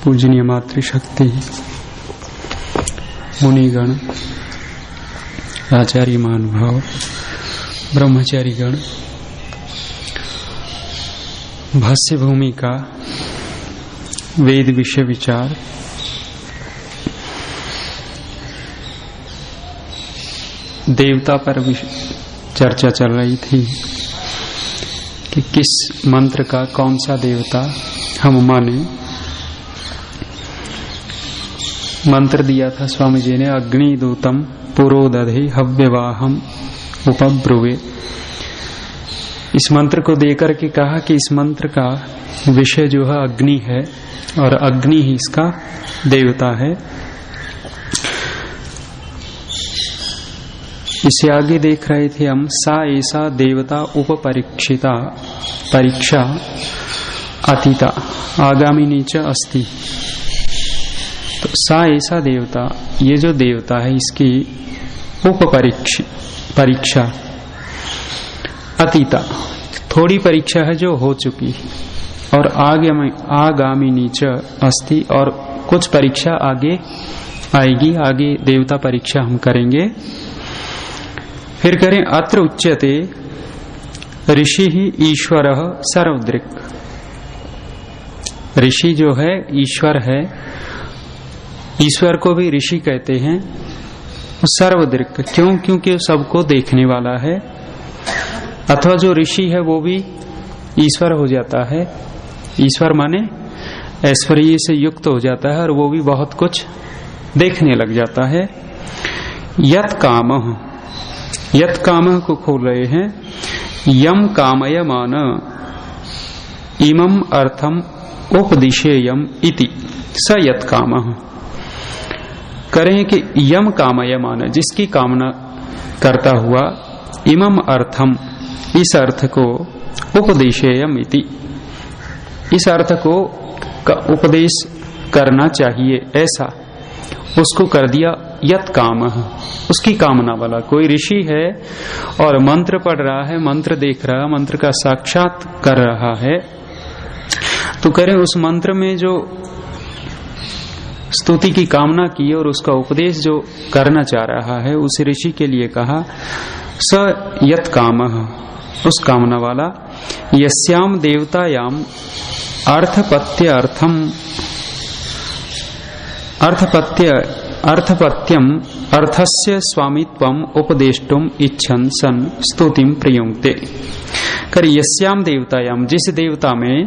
पूजनीय मातृशक्ति मुनिगण, आचार्य महानुभाव, ब्रह्मचारी गण, भाष्य भूमिका, वेद विषय विचार, देवता पर चर्चा चल रही थी कि किस मंत्र का कौन सा देवता हम माने। मंत्र दिया था स्वामी जी ने, अग्निदूतम पुरोदधे हव्यवाहम उपब्रुवे। इस मंत्र को देकर के कहा कि इस मंत्र का विषय जो है अग्नि है और अग्नि ही इसका देवता है। इसे आगे देख रहे थे हम, सा ऐसा देवता उपपरीक्षिता परीक्षा अतीता आगामी च अस्ति। तो सा ऐसा देवता, ये जो देवता है इसकी परीक्षा अतीता, थोड़ी परीक्षा है जो हो चुकी, और आगामी नीच अस्ति, और कुछ परीक्षा आगे आएगी, आगे देवता परीक्षा हम करेंगे। फिर करें, अत्र उच्यते ऋषि ही ईश्वर सर्वदृक्। ऋषि जो है ईश्वर है, ईश्वर को भी ऋषि कहते हैं। सर्वदृक् क्यों? क्योंकि सबको देखने वाला है। अथवा जो ऋषि है वो भी ईश्वर हो जाता है। ईश्वर माने ऐश्वर्य से युक्त हो जाता है और वो भी बहुत कुछ देखने लग जाता है। यत कामः को खोल रहे हैं, यम कामयमान इमं अर्थम उपदिशेयम इति स यत कामः। करें कि यम कामयमान, जिसकी कामना करता हुआ, इमम अर्थम, इस अर्थ को, उपदेशेयम इति, इस अर्थ को उपदेश करना चाहिए ऐसा, उसको कर दिया यत कामः, उसकी कामना वाला। कोई ऋषि है और मंत्र पढ़ रहा है, मंत्र देख रहा है, मंत्र का साक्षात कर रहा है, तो करें उस मंत्र में जो स्तुति की कामना की और उसका उपदेश जो करना चाह रहा है, उस ऋषि के लिए कहा स यत कामः, उस कामना वाला। यस्याम देवतायाम अर्थपत्यम अर्थस्य स्वामित्वम उपदेष्टुम इच्छन् सन स्तुतिम प्रयुंक्ते। कर यस्याम देवतायाम, जिस देवता में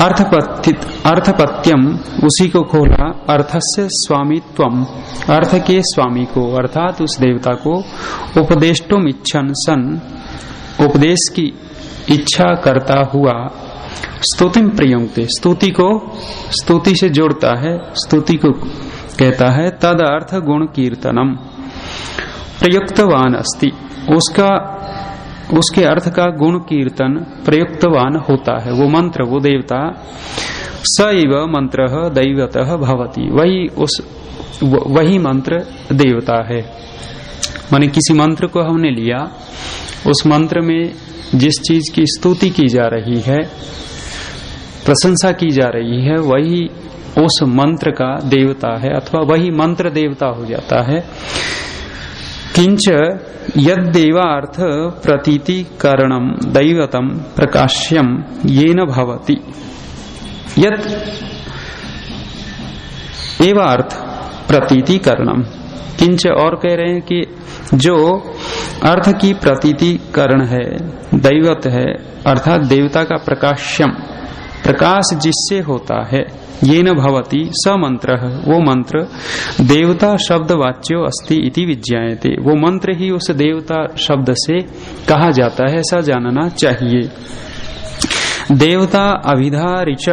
अर्थपत्यम, उसी को खोला, अर्थस्य स्वामित्वम, अर्थ के स्वामी को, अर्थात उस देवता को, उपदेष्टुम इच्छन् सन, उपदेश की इच्छा करता हुआ, स्तुतिम प्रयुंक्ते, स्तुति को स्तुति से जोड़ता है, स्तुति को कहता है। तद अर्थ गुण कीर्तनम प्रयुक्तवान अस्ति, उसके अर्थ का गुण कीर्तन प्रयुक्तवान होता है। वो मंत्र, वो देवता, सैव मंत्र दैवतः भवति, वही मंत्र देवता है। माने किसी मंत्र को हमने लिया, उस मंत्र में जिस चीज की स्तुति की जा रही है, प्रशंसा की जा रही है, वही उस मंत्र का देवता है, अथवा वही मंत्र देवता हो जाता है। किंच यद्देवार्थ प्रतीति कारणम दैवतम प्रकाश्यम येन भवति। यद एवार्थ प्रतीति कारणम, किंच, और कह रहे हैं कि जो अर्थ की प्रतीति कारण है, दैवत है, अर्थात देवता का प्रकाश्यम, प्रकाश जिससे होता है, ये न भवति स मंत्र, वो मंत्र देवता शब्द वाच्यो अस्ति इति विज्ञायते, वो मंत्र ही उस देवता शब्द से कहा जाता है, ऐसा जानना चाहिए। देवता अभिधा ऋच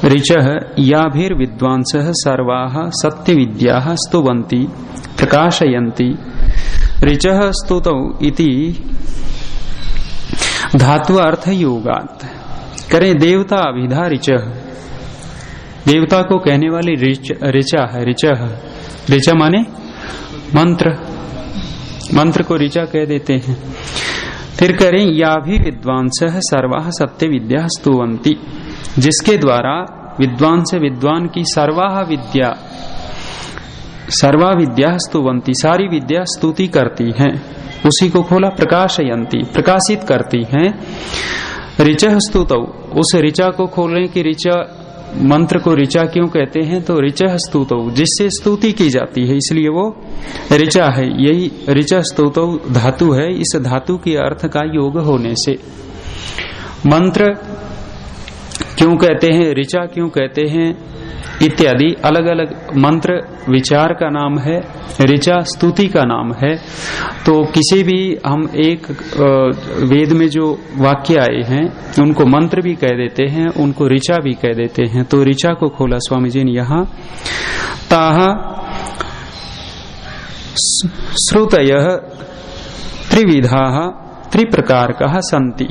ऋचः याभिर्विद्वांसः सर्वाः सत्य विद्याः स्तुवन्ति प्रकाशयन्ति। ऋचः स्तुतौ इति धातु अर्थ योगात्। करें देवता अभिधा ऋचः, देवता को कहने वाली ऋचा है। ऋचः, ऋचा माने मंत्र, मंत्र को ऋचा कह देते हैं। फिर करें या भी विद्वांसः सर्वाः सत्य विद्या स्तुवन्ति, जिसके द्वारा विद्वान से विद्वान की सर्वाः विद्या, सर्वा विद्या स्तुवन्ति, सारी विद्या स्तुति करती हैं, उसी को खोला प्रकाशयन्ति, प्रकाशित करती हैं। ऋचः स्तुतौ, उस ऋचा को खोलने की ऋचा, मंत्र को ऋचा क्यों कहते हैं? तो ऋचः स्तुतौ, जिससे स्तुति की जाती है, इसलिए वो ऋचा है। यही ऋचा स्तुतौ धातु है। इस धातु के अर्थ का योग होने से मंत्र क्यों कहते हैं, ऋचा क्यों कहते हैं इत्यादि अलग अलग मंत्र विचार का नाम है, ऋचा स्तुति का नाम है। तो किसी भी हम एक वेद में जो वाक्य आए हैं उनको मंत्र भी कह देते हैं, उनको ऋचा भी कह देते हैं। तो ऋचा को खोला स्वामी जी ने यहाँ, ताहा श्रुतयः त्रिविधाः त्रिप्रकारकः सन्ति।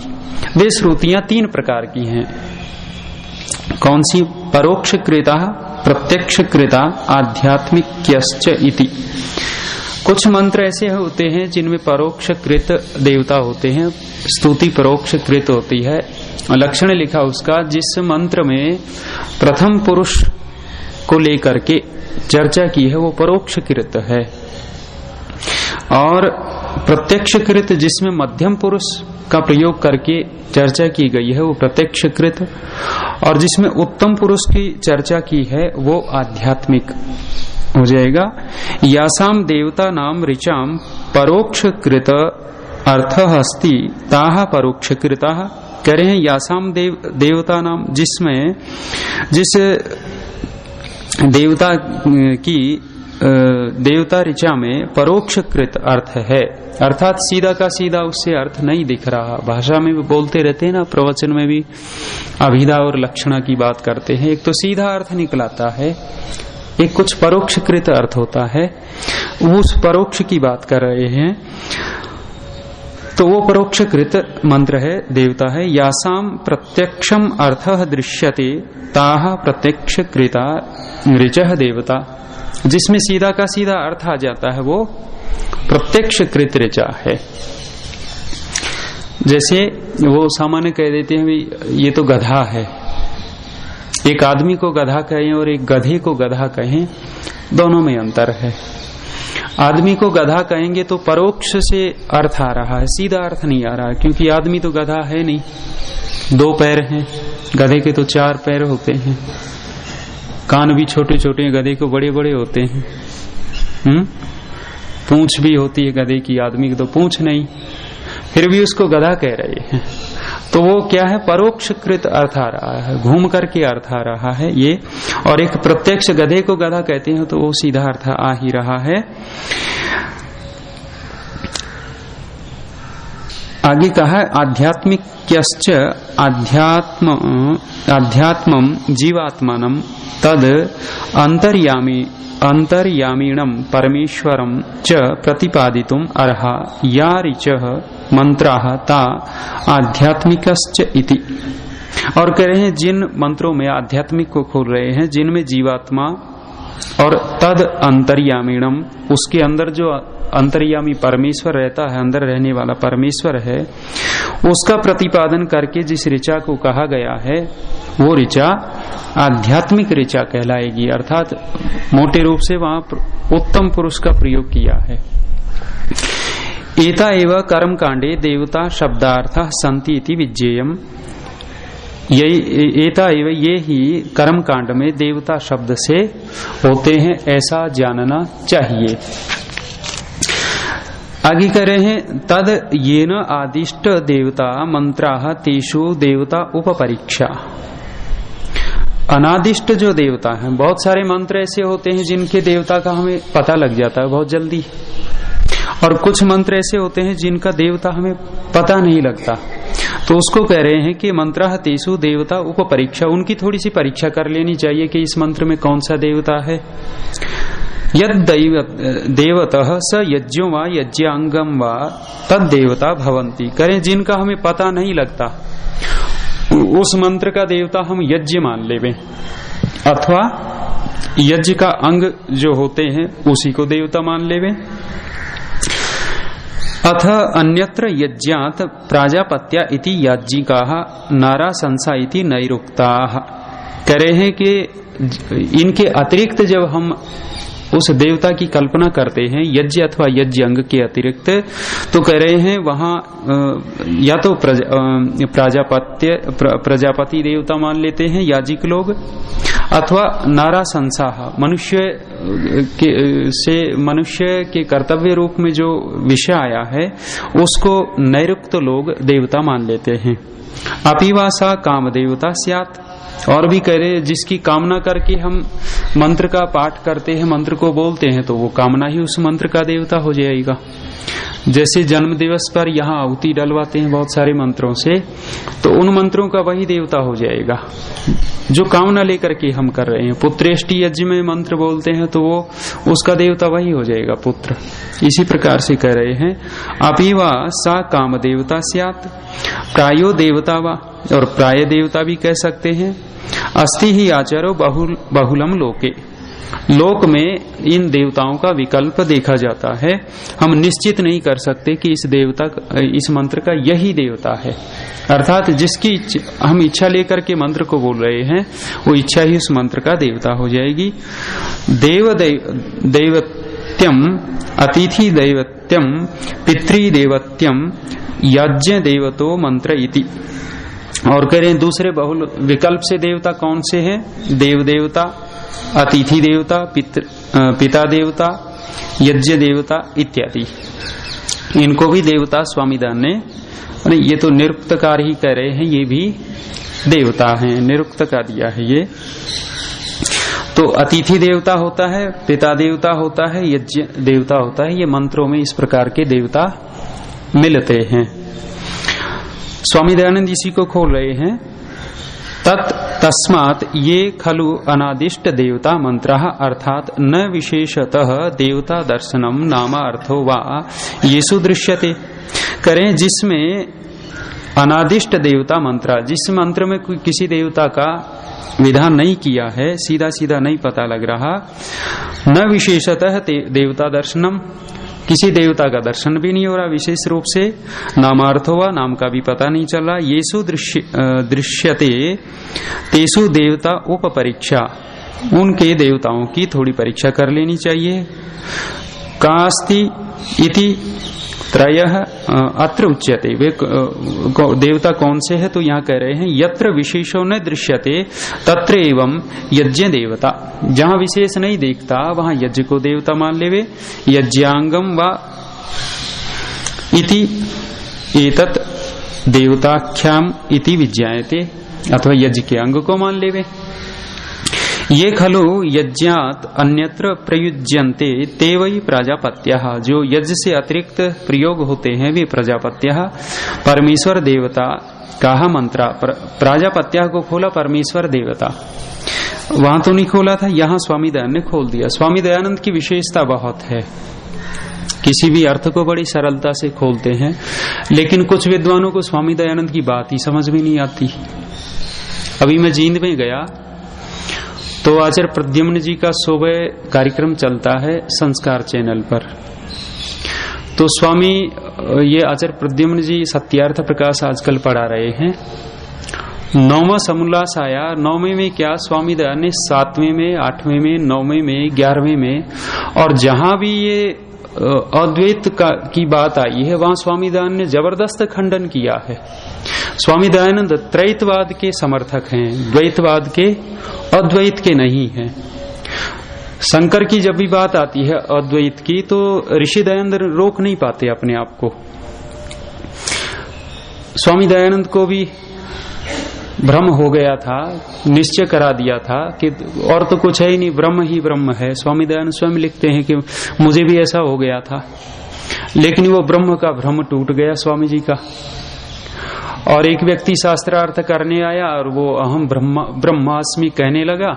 वे श्रुतियां तीन प्रकार की हैं। कौन सी? परोक्ष कृता, प्रत्यक्ष कृता, आध्यात्मिक्यश्च इति। कुछ मंत्र ऐसे होते हैं जिनमें परोक्ष कृत देवता होते हैं, स्तुति परोक्ष कृत होती है। लक्षण लिखा उसका, जिस मंत्र में प्रथम पुरुष को लेकर के चर्चा की है वो परोक्ष कृत है, और प्रत्यक्ष कृत जिसमें मध्यम पुरुष का प्रयोग करके चर्चा की गई है वो प्रत्यक्ष कृत, और जिसमें उत्तम पुरुष की चर्चा की है वो आध्यात्मिक हो जाएगा। यासाम देवता नाम ऋचाम परोक्ष कृत अर्थ हस्ति ताहा परोक्ष कृता। कह रहे हैं यासाम देवता नाम, जिसमें जिस देवता की देवता ऋचा में परोक्ष कृत अर्थ है, अर्थात सीधा का सीधा उससे अर्थ नहीं दिख रहा। भाषा में भी बोलते रहते हैं ना, प्रवचन में भी अभिधा और लक्षणा की बात करते हैं। एक तो सीधा अर्थ निकलाता है, एक कुछ परोक्ष कृत अर्थ होता है, उस परोक्ष की बात कर रहे हैं। तो वो परोक्ष कृत मंत्र है, देवता है। यासाम प्रत्यक्षम अर्थः दृश्यते ताहा प्रत्यक्ष कृता ऋचः देवता। जिसमें सीधा का सीधा अर्थ आ जाता है वो प्रत्यक्ष कृत ऋचा है। जैसे वो सामान्य कह देते हैं भी ये तो गधा है, एक आदमी को गधा कहें और एक गधे को गधा कहें, दोनों में अंतर है। आदमी को गधा कहेंगे तो परोक्ष से अर्थ आ रहा है, सीधा अर्थ नहीं आ रहा है, क्योंकि आदमी तो गधा है नहीं, दो पैर हैं, गधे के तो चार पैर होते हैं, कान भी छोटे छोटे, गधे को बड़े बड़े होते हैं, पूंछ भी होती है गधे की, आदमी की तो पूंछ नहीं, फिर भी उसको गधा कह रहे हैं। तो वो क्या है? परोक्ष कृत अर्थ आ रहा है, घूम करके अर्थ आ रहा है ये। और एक प्रत्यक्ष गधे को गधा कहते हैं तो वो सीधा अर्थ आ ही रहा है। आगे कहा आध्यात्मिक्यश्च आध्यात्मम जीवात्मानं तद अंतर्यामीणम परमेश्वरम च प्रतिपादितुम अर्हा या ऋचः मंत्राः ता आध्यात्मिकश्च इति। और कह रहे हैं जिन मंत्रों में आध्यात्मिक को खोल रहे हैं, जिनमें जीवात्मा और तद अंतर्यामीणम, उसके अंदर जो अंतर्यामी परमेश्वर रहता है, अंदर रहने वाला परमेश्वर है, उसका प्रतिपादन करके जिस ऋचा को कहा गया है वो ऋचा आध्यात्मिक ऋचा कहलाएगी। अर्थात मोटे रूप से वहां उत्तम पुरुष का प्रयोग किया है। एता एव कर्म कांडे देवता शब्दार्थ संति इति विज्ञेयम्। एता एव ये ही कर्म कांड में देवता शब्द से होते हैं, ऐसा जानना चाहिए। आगे कह रहे हैं तद येन आदिष्ट देवता मंत्राः तेषु देवता उपपरीक्षा। अनादिष्ट जो देवता हैं, बहुत सारे मंत्र ऐसे होते हैं जिनके देवता का हमें पता लग जाता है बहुत जल्दी, और कुछ मंत्र ऐसे होते हैं जिनका देवता हमें पता नहीं लगता। तो उसको कह रहे हैं कि मंत्र तेसु देवता उपपरीक्षा, उनकी थोड़ी सी परीक्षा कर लेनी चाहिए कि इस मंत्र में कौन सा देवता है। यद देवतः स यज्ञो वा यज्ञांगम वा तद देवता भवंती, करें जिनका हमें पता नहीं लगता उस मंत्र का देवता हम यज्ञ मान लेवे, अथवा यज्ञ का अंग जो होते हैं उसी को देवता मान लेवे। अथ अन्यत्र यज्ञात प्राजापत्या इति याज्ञिकाः नारा संसा इति नैरुक्ताः, कह रहे हैं कि इनके अतिरिक्त जब हम उस देवता की कल्पना करते हैं यज्ञ अथवा यज्ञ अंग के अतिरिक्त, तो कह रहे हैं वहां या तो प्रजापति देवता मान लेते हैं याजिक लोग, अथवा नारा संसाह, मनुष्य के कर्तव्य रूप में जो विषय आया है उसको नैरुक्त लोग देवता मान लेते हैं। अपिवासा काम देवता स्यात्, और भी कह रहे जिसकी कामना करके हम मंत्र का पाठ करते हैं, मंत्र को बोलते हैं, तो वो कामना ही उस मंत्र का देवता हो जाएगा। जैसे जन्म दिवस पर यहाँ आहुति डलवाते हैं बहुत सारे मंत्रों से, तो उन मंत्रों का वही देवता हो जाएगा जो कामना लेकर के हम कर रहे हैं। पुत्रेष्टि यज्ञ में मंत्र बोलते हैं तो वो उसका देवता वही हो जाएगा पुत्र। इसी प्रकार से कह रहे हैं अपिवा सा काम देवता स्यात्, प्रायो देवता वा, और प्राय देवता भी कह सकते हैं। अस्ति ही आचारो बहुलम लोके, लोक में इन देवताओं का विकल्प देखा जाता है। हम निश्चित नहीं कर सकते कि इस मंत्र का यही देवता है, अर्थात जिसकी हम इच्छा लेकर के मंत्र को बोल रहे हैं वो इच्छा ही उस मंत्र का देवता हो जाएगी। देवत्यम अतिथि देवत्यम पितृ देवत्यम यज्ञ देवतो मंत्र इति, और करें दूसरे बहुल विकल्प से देवता कौन से हैं? देव देवता, अतिथि देवता, पिता देवता, यज्ञ देवता इत्यादि, इनको भी देवता स्वामीदान ने, ये तो निरुक्तकार ही कह रहे हैं, ये भी देवता हैं, निरुक्त का दिया है ये। तो अतिथि देवता होता है, पिता देवता होता है, यज्ञ देवता होता है, ये मंत्रों में इस प्रकार के देवता मिलते हैं। स्वामी दयानंद इसी को खोल रहे हैं। तस्मात् ये खलु अनादिष्ट देवता मंत्रः, अर्थात न विशेषतः देवता दर्शनम नाम अर्थो वा येषु दृश्यते, करें जिसमें अनादिष्ट देवता मंत्र, जिस मंत्र में किसी देवता का विधान नहीं किया है, सीधा सीधा नहीं पता लग रहा, न विशेषतः देवता दर्शनम, किसी देवता का दर्शन भी नहीं हो रहा विशेष रूप से, नामार्थ हुआ, नाम का भी पता नहीं चल रहा, येषु दृश्यते तेषु देवता उपपरीक्षा, उनके देवताओं की थोड़ी परीक्षा कर लेनी चाहिए। कास्ति इति त्रयः अत्र उच्यते, वे देवता कौन से है? तो यहाँ कह रहे हैं यत्र विशेषो न दृश्यते तत्र एवं यज्ञ देवता, जहाँ विशेष नहीं देखता वहाँ यज्ञ को देवता मान लेवे। यज्ञांगम वा इति एतत् देवताख्याम इति विज्ञायते, अथवा यज्ञ के अंग को मान लेवे। ये खलु यज्ञात अन्यत्र प्रयुज्यन्ते ते वही प्रजापत्यः, जो यज्ञ से अतिरिक्त प्रयोग होते हैं वे प्रजापत्यः। परमेश्वर देवता कहा मंत्रा, प्रजापत्यः को खोला परमेश्वर देवता, वहां तो नहीं खोला था, यहाँ स्वामी दयानंद ने खोल दिया। स्वामी दयानंद की विशेषता बहुत है, किसी भी अर्थ को बड़ी सरलता से खोलते हैं, लेकिन कुछ विद्वानों को स्वामी दयानंद की बात ही समझ में नहीं आती। अभी मैं जींद में गया तो आचार्य प्रद्युम्न जी का सुबह कार्यक्रम चलता है संस्कार चैनल पर, तो स्वामी ये आचार्य प्रद्युम्न जी सत्यार्थ प्रकाश आजकल पढ़ा रहे हैं। 9वां समोल्लास आया, 9वें में क्या स्वामी दयानंद ने 7वें में, 8वें में, 9वें में, 11वें में, और जहां भी ये अद्वैत की बात आई है वहां स्वामी दयानंद ने जबरदस्त खंडन किया है। स्वामी दयानंद त्रैतवाद के समर्थक हैं, द्वैतवाद के, अद्वैत के नहीं हैं। शंकर की जब भी बात आती है अद्वैत की तो ऋषि दयानंद रोक नहीं पाते अपने आप को। स्वामी दयानंद को भी भ्रम हो गया था, निश्चय करा दिया था कि और तो कुछ है ही नहीं, ब्रह्म ही ब्रह्म है। स्वामी दयानंद स्वयं लिखते हैं कि मुझे भी ऐसा हो गया था, लेकिन वो ब्रह्म का भ्रम टूट गया स्वामी जी का। और एक व्यक्ति शास्त्रार्थ करने आया और वो अहम ब्रह्मास्मि कहने लगा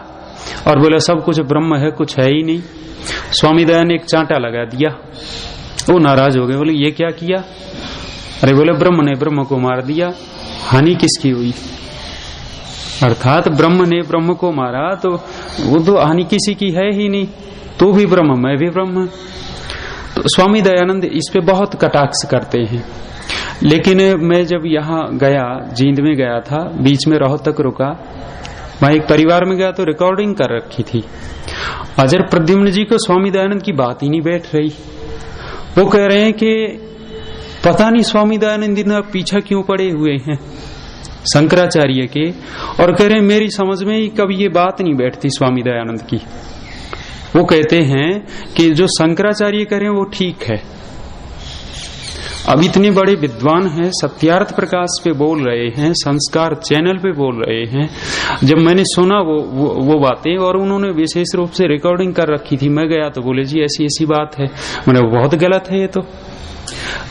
और बोला सब कुछ ब्रह्म है, कुछ है ही नहीं। स्वामी दयानंद ने एक चांटा लगा दिया। वो नाराज हो गए, बोले ये क्या किया? अरे बोले ब्रह्म ने ब्रह्म को मार दिया, हानि किसकी हुई? अर्थात ब्रह्म ने ब्रह्म को मारा तो वो तो हानि किसी की है ही नहीं। तू भी ब्रह्म, मैं भी ब्रह्म। तो स्वामी दयानंद इस पे बहुत कटाक्ष करते हैं। लेकिन मैं जब यहाँ गया, जींद में गया था, बीच में रोहतक रुका, वहां एक परिवार में गया तो रिकॉर्डिंग कर रखी थी। अजर प्रद्युम्न जी को स्वामी दयानंद की बात ही नहीं बैठ रही। वो कह रहे हैं कि पता नहीं स्वामी दयानंद जी पीछा क्यों पड़े हुए हैं शंकराचार्य के, और कह रहे हैं मेरी समझ में ही कभी ये बात नहीं बैठती स्वामी दयानंद की। वो कहते हैं कि जो शंकराचार्य करें वो ठीक है। अब इतने बड़े विद्वान हैं, सत्यार्थ प्रकाश पे बोल रहे हैं, संस्कार चैनल पे बोल रहे हैं। जब मैंने सुना वो बातें, और उन्होंने विशेष रूप से रिकॉर्डिंग कर रखी थी, मैं गया तो बोले जी ऐसी ऐसी बात है। मैंने वो बहुत गलत है। ये तो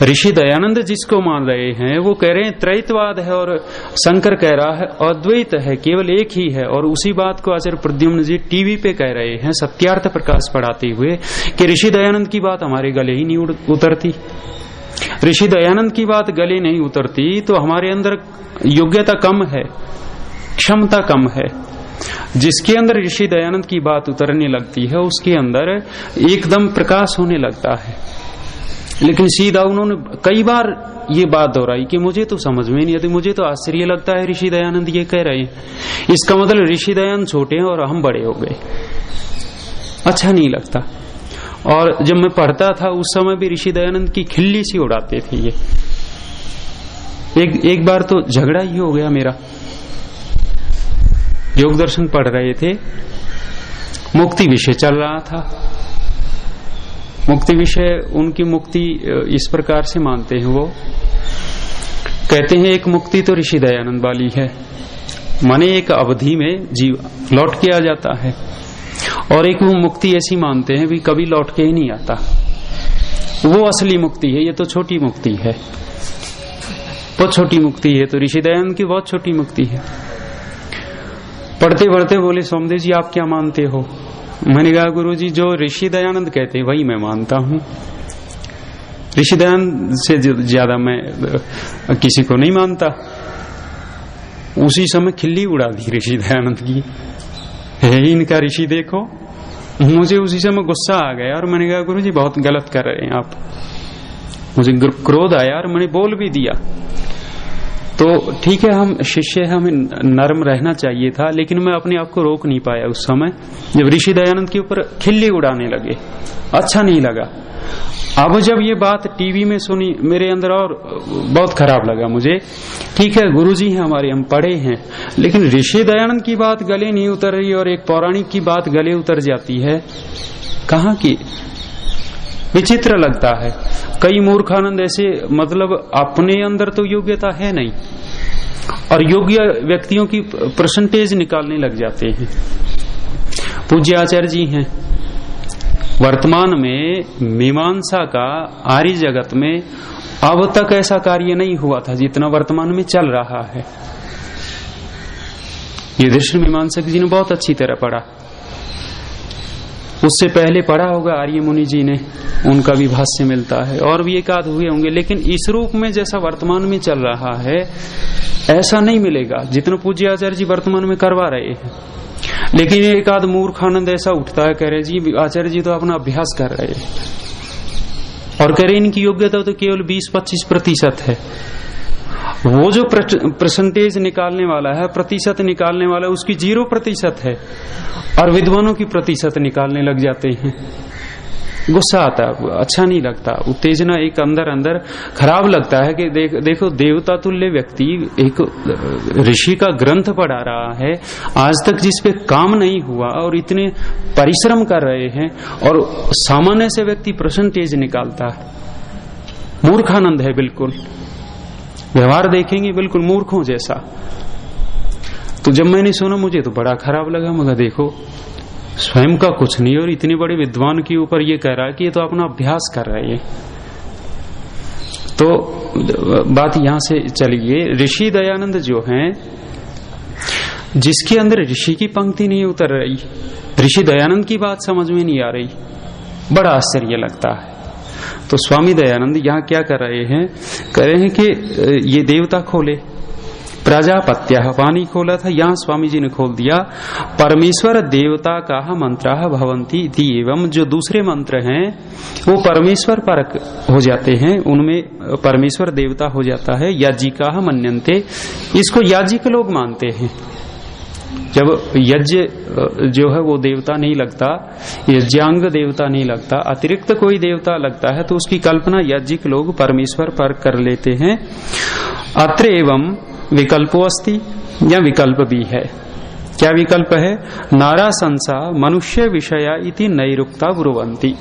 ऋषि दयानंद जिसको मान रहे हैं वो कह रहे हैं त्रैतवाद है, और शंकर कह रहा है अद्वैत है, केवल एक ही है। और उसी बात को आचार्य प्रद्युम्न जी टीवी पे कह रहे हैं सत्यार्थ प्रकाश पढ़ाते हुए कि ऋषि दयानंद की बात हमारे गले ही नहीं उतरती। ऋषि दयानंद की बात गले नहीं उतरती तो हमारे अंदर योग्यता कम है, क्षमता कम है। जिसके अंदर ऋषि दयानंद की बात उतरने लगती है उसके अंदर एकदम प्रकाश होने लगता है। लेकिन सीधा उन्होंने कई बार ये बात दोहराई कि मुझे तो समझ में नहीं आती, मुझे तो आश्चर्य लगता है ऋषि दयानंद ये कह रहे हैं। इसका मतलब ऋषि दयानंद छोटे हैं और हम बड़े हो गए, अच्छा नहीं लगता। और जब मैं पढ़ता था उस समय भी ऋषि दयानंद की खिल्ली सी उड़ाते थे ये। एक बार तो झगड़ा ही हो गया मेरा। योग दर्शन पढ़ रहे थे, मुक्ति विषय चल रहा था। मुक्ति विषय, उनकी मुक्ति इस प्रकार से मानते हैं, वो कहते हैं एक मुक्ति तो ऋषि दयानंद वाली है, माने एक अवधि में जीव लौट के आ जाता है, और एक वो मुक्ति ऐसी मानते हैं भी कभी लौट के ही नहीं आता, वो असली मुक्ति है। ये तो छोटी मुक्ति है, बहुत छोटी मुक्ति है। तो ऋषि दयानंद की बहुत छोटी मुक्ति है। पढ़ते पढ़ते बोले सोमदेव जी आप क्या मानते हो? मैंने कहा गुरु जी जो ऋषि दयानंद कहते हैं वही मैं मानता हूं। ऋषि दयानंद से ज्यादा मैं किसी को नहीं मानता। उसी समय खिल्ली उड़ा दी ऋषि दयानंद की, है इनका ऋषि देखो। मुझे उसी समय गुस्सा आ गया और मैंने कहा गुरु जी बहुत गलत कर रहे हैं आप। मुझे क्रोध आया और मैंने बोल भी दिया। तो ठीक है, हम शिष्य हैं, हमें नरम रहना चाहिए था, लेकिन मैं अपने आप को रोक नहीं पाया उस समय। जब ऋषि दयानंद के ऊपर खिल्ली उड़ाने लगे, अच्छा नहीं लगा। अब जब ये बात टीवी में सुनी मेरे अंदर और बहुत खराब लगा मुझे। ठीक है गुरुजी हैं हमारे, हम पढ़े हैं, लेकिन ऋषि दयानंद की बात गले नहीं उतर रही और एक पौराणिक की बात गले उतर जाती है, कहाँ की? विचित्र लगता है। कई मूर्खानंद ऐसे, मतलब अपने अंदर तो योग्यता है नहीं और योग्य व्यक्तियों की परसेंटेज निकालने लग जाते हैं। पूज्य आचार्य जी हैं, वर्तमान में मीमांसा का आर्य जगत में अब तक ऐसा कार्य नहीं हुआ था जितना वर्तमान में चल रहा है। ये दर्शन मीमांसक जी ने बहुत अच्छी तरह पढ़ा, उससे पहले पढ़ा होगा आर्य मुनि जी ने, उनका भी भाष्य मिलता है, और भी एक आध हुए होंगे। लेकिन इस रूप में जैसा वर्तमान में चल रहा है ऐसा नहीं मिलेगा जितना पूज्य आचार्य जी वर्तमान में करवा रहे हैं। लेकिन एक आध मूर्खानंद ऐसा उठता है, कह रहे जी आचार्य जी तो अपना अभ्यास कर रहे हैं और कह रहे इनकी योग्यता तो केवल 20-25% है। वो जो परसेंटेज निकालने वाला है, प्रतिशत निकालने वाला है, उसकी 0% है और विद्वानों की प्रतिशत निकालने लग जाते हैं। गुस्सा आता है, अच्छा नहीं लगता, उत्तेजना एक अंदर अंदर खराब लगता है कि देखो देवता तुल्य व्यक्ति एक ऋषि का ग्रंथ पढ़ा रहा है, आज तक जिस पे काम नहीं हुआ और इतने परिश्रम कर रहे हैं, और सामान्य से व्यक्ति परसेंटेज निकालता है। मूर्खानंद है बिल्कुल, व्यवहार देखेंगे बिल्कुल मूर्खों जैसा। तो जब मैंने सुना मुझे तो बड़ा खराब लगा। मगर देखो स्वयं का कुछ नहीं और इतने बड़े विद्वान के ऊपर ये कह रहा है कि ये तो अपना अभ्यास कर रहे हैं। तो बात यहां से चलिए, ऋषि दयानंद जो हैं, जिसके अंदर ऋषि की पंक्ति नहीं उतर रही, ऋषि दयानंद की बात समझ में नहीं आ रही, बड़ा आश्चर्य लगता है। तो स्वामी दयानंद यहाँ क्या कर रहे हैं, कह रहे हैं कि ये देवता खोले, प्रजापत्य पानी खोला था, यहाँ स्वामी जी ने खोल दिया परमेश्वर देवता का मंत्रा भवंती इति, एवं जो दूसरे मंत्र हैं वो परमेश्वर परक हो जाते हैं, उनमें परमेश्वर देवता हो जाता है। याजिका मन्यन्ते, इसको याजिक लोग मानते हैं। जब यज्ञ जो है वो देवता नहीं लगता, यज्ञांग देवता नहीं लगता, अतिरिक्त कोई देवता लगता है, तो उसकी कल्पना याज्ञिक लोग परमेश्वर पर कर लेते हैं। अत्र एवं विकल्पो अस्ति, या विकल्प भी है। क्या विकल्प है? नारा संसा मनुष्य विषया इति नैरुक्ता ब्रुवंती।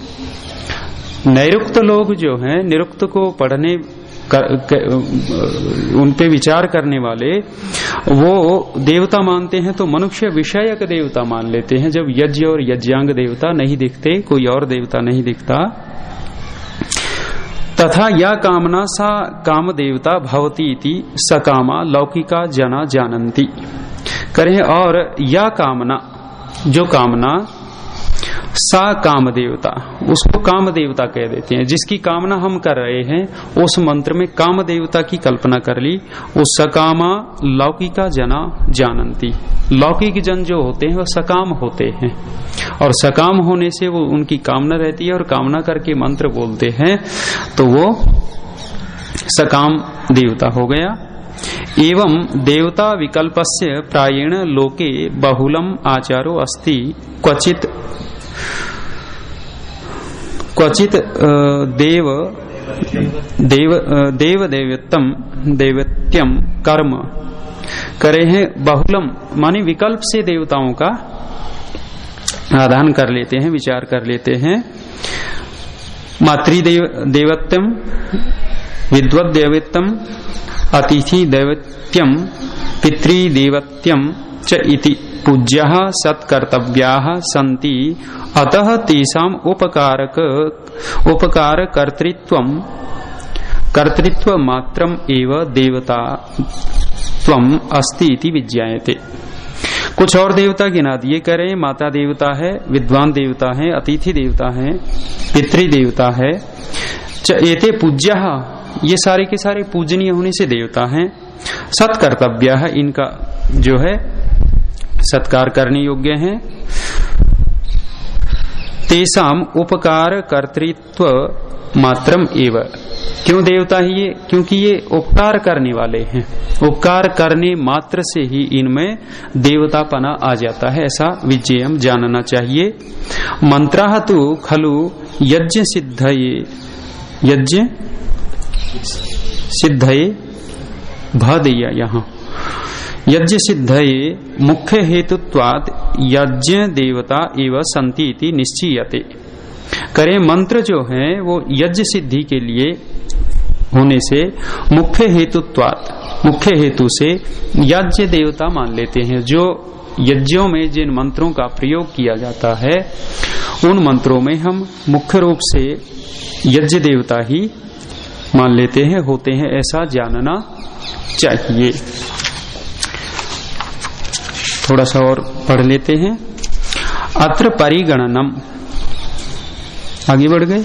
नैरुक्त लोग जो हैं, निरुक्त को पढ़ने उन पे विचार करने वाले, वो देवता मानते हैं तो मनुष्य विषयक देवता मान लेते हैं। जब यज्ञ और यज्ञांग देवता नहीं दिखते, कोई और देवता नहीं दिखता। तथा या कामना सा काम देवता भवती इति सकामा लौकिका जना जानन्ति। करें और या कामना, जो कामना, सा काम देवता, उसको काम देवता कह देते हैं। जिसकी कामना हम कर रहे हैं, उस मंत्र में काम देवता की कल्पना कर ली। उस सकामा लौकिका जना जानन्ति, लौकिक जन जो होते हैं वह सकाम होते हैं, और सकाम होने से वो उनकी कामना रहती है, और कामना करके मंत्र बोलते हैं, तो वो सकाम देवता हो गया। एवं देवता विकल्पस्य प्रायेण लोके बहुलम आचारो अस्ति, क्वचित देव देवत्यम कर्म करे हैं। बहुलम माने विकल्प से देवताओं का आधान कर लेते हैं, विचार कर लेते हैं। मातृदेव देवत्यम, विद्वत देवत्यम, अतिथि देवत्यम, पितृदेवत्यम च इति पूज्याः सत्कर्तव्याः सन्ति, अतः तेषाम् उपकार कर्तृत्व मात्रम एव देवतात्वम् अस्ति इति विज्ञायते। कुछ और देवता गिना दिए, करें माता देवता है, विद्वान देवता है, अतिथि देवता है, पितृ देवता है, एते पूज्याः, ये सारे के सारे पूजनीय होने से देवता हैं। सत्कर्तव्याः, इनका जो है सत्कार करने योग्य हैं। तेसाम उपकार कर्तृत्व मात्रम एव, क्यों देवता ही ये? क्योंकि ये उपकार करने वाले हैं, उपकार करने मात्र से ही इनमें देवतापना आ जाता है, ऐसा विजयम जानना चाहिए। मंत्राः तु खलु यज्ञ सिद्धये भ दिया, यहाँ यज्ञ सिद्धये मुख्य हेतुत्वात् यज्ञ देवता एवं संति इति निश्चीयते। करें मंत्र जो है वो यज्ञ सिद्धि के लिए होने से मुख्य हेतुत्वात्, मुख्य हेतु से यज्ञ देवता मान लेते हैं। जो यज्ञों में जिन मंत्रों का प्रयोग किया जाता है, उन मंत्रों में हम मुख्य रूप से यज्ञ देवता ही मान लेते हैं, होते हैं, ऐसा जानना चाहिए। थोड़ा सा और पढ़ लेते हैं। अत्र परिगणनम, आगे बढ़ गए,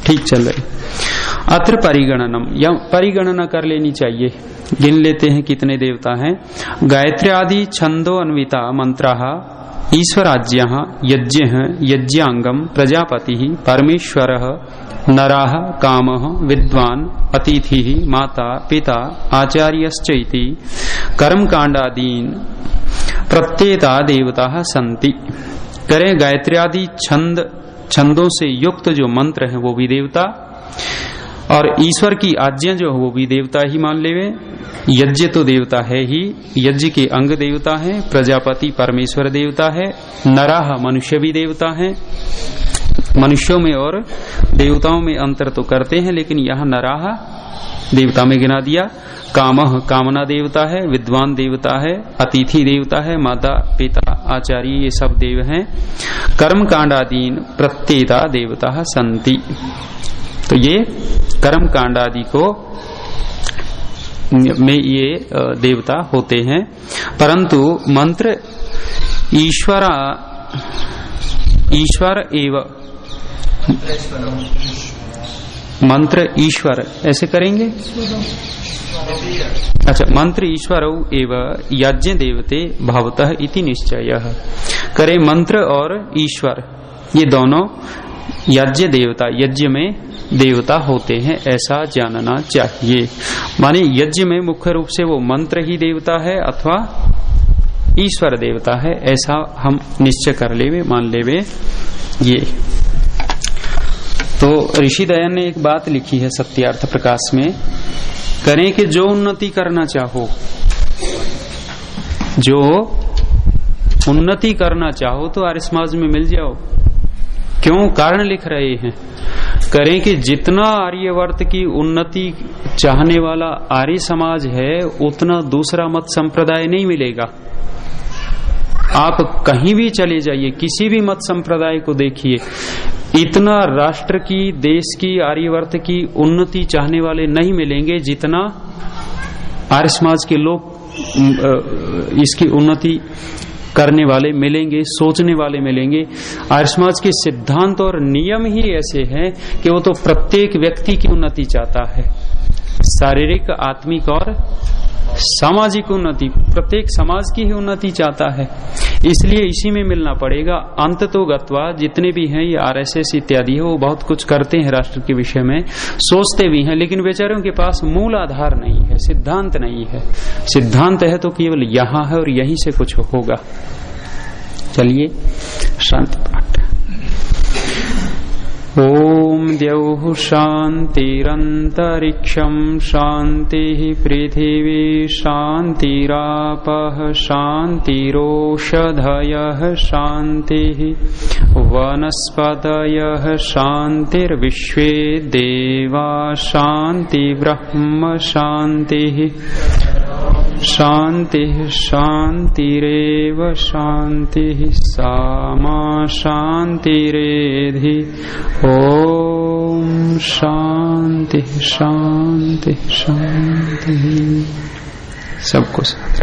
ठीक चल रहे। अत्र परिगणनम, या परिगणना कर लेनी चाहिए, गिन लेते हैं कितने देवता हैं। गायत्री आदि छंदो अन्विता मंत्राः ईश्वराज्यः यज्ञः यज्ञांगम प्रजापतिः परमेश्वरः नराः कामः विद्वान् अतिथिः माता पिता आचार्यश्च इति कर्मकांडादीन प्रत्येता देवताः सन्ति। करें गायत्री आदि छंदों से युक्त जो मंत्र हैं वो भी देवता, और ईश्वर की आज्ञा जो है वो भी देवता ही मान लेवे। यज्ञ तो देवता है ही, यज्ञ के अंग देवता है, प्रजापति परमेश्वर देवता है, नराह मनुष्य भी देवता है। मनुष्यों में और देवताओं में अंतर तो करते हैं, लेकिन यहाँ नराह देवता में गिना दिया। कामः कामना देवता है, विद्वान देवता है, अतिथि देवता है, माता पिता आचार्य ये सब देव हैं। कर्म कांडादीन प्रत्येता देवता संति, तो ये कर्म कांड आदि को में ये देवता होते हैं। परंतु मंत्र ईश्वर एवं मंत्र ईश्वर ऐसे करेंगे। अच्छा, मंत्र ईश्वर एवं यज्ञ देवते भवतः इति निश्चयः। करे मंत्र और ईश्वर ये दोनों यज्ञ देवता, यज्ञ में देवता होते हैं, ऐसा जानना चाहिए। माने यज्ञ में मुख्य रूप से वो मंत्र ही देवता है अथवा ईश्वर देवता है, ऐसा हम निश्चय कर लेवे, मान लेवे। ये तो ऋषि दयान ने एक बात लिखी है सत्यार्थ प्रकाश में, करें कि जो उन्नति करना चाहो, जो उन्नति करना चाहो तो आर्य समाज में मिल जाओ। क्यों? कारण लिख रहे हैं, करें कि जितना आर्यवर्त की उन्नति चाहने वाला आर्य समाज है उतना दूसरा मत संप्रदाय नहीं मिलेगा। आप कहीं भी चले जाइए, किसी भी मत संप्रदाय को देखिए, इतना राष्ट्र की, देश की, आर्यवर्त की उन्नति चाहने वाले नहीं मिलेंगे जितना आर्य समाज के लोग इसकी उन्नति करने वाले मिलेंगे, सोचने वाले मिलेंगे। आर्य समाज के सिद्धांत और नियम ही ऐसे हैं कि वो तो प्रत्येक व्यक्ति की उन्नति चाहता है, शारीरिक, आत्मिक और सामाजिक उन्नति, प्रत्येक समाज की ही उन्नति चाहता है। इसलिए इसी में मिलना पड़ेगा। अंत तो गत्वा जितने भी हैं ये आरएसएस इत्यादि है, वो बहुत कुछ करते हैं राष्ट्र के विषय में, सोचते भी हैं, लेकिन बेचारों के पास मूल आधार नहीं है, सिद्धांत नहीं है। सिद्धांत है तो केवल यहाँ है और यहीं से कुछ होगा। चलिए शांति पाठ। ओम द्यौः शान्तिरन्तरिक्षं शान्तिः पृथिवी शान्तिरापः शान्तिरोषधयः शान्तिः वनस्पतयः शान्तिर्विश्वे देवा शान्तिर्ब्रह्म शान्तिः शान्तिः शान्तिरेव शान्तिः सामा शान्तिरेधि। ओम शांति शांति शांति। सबको साथ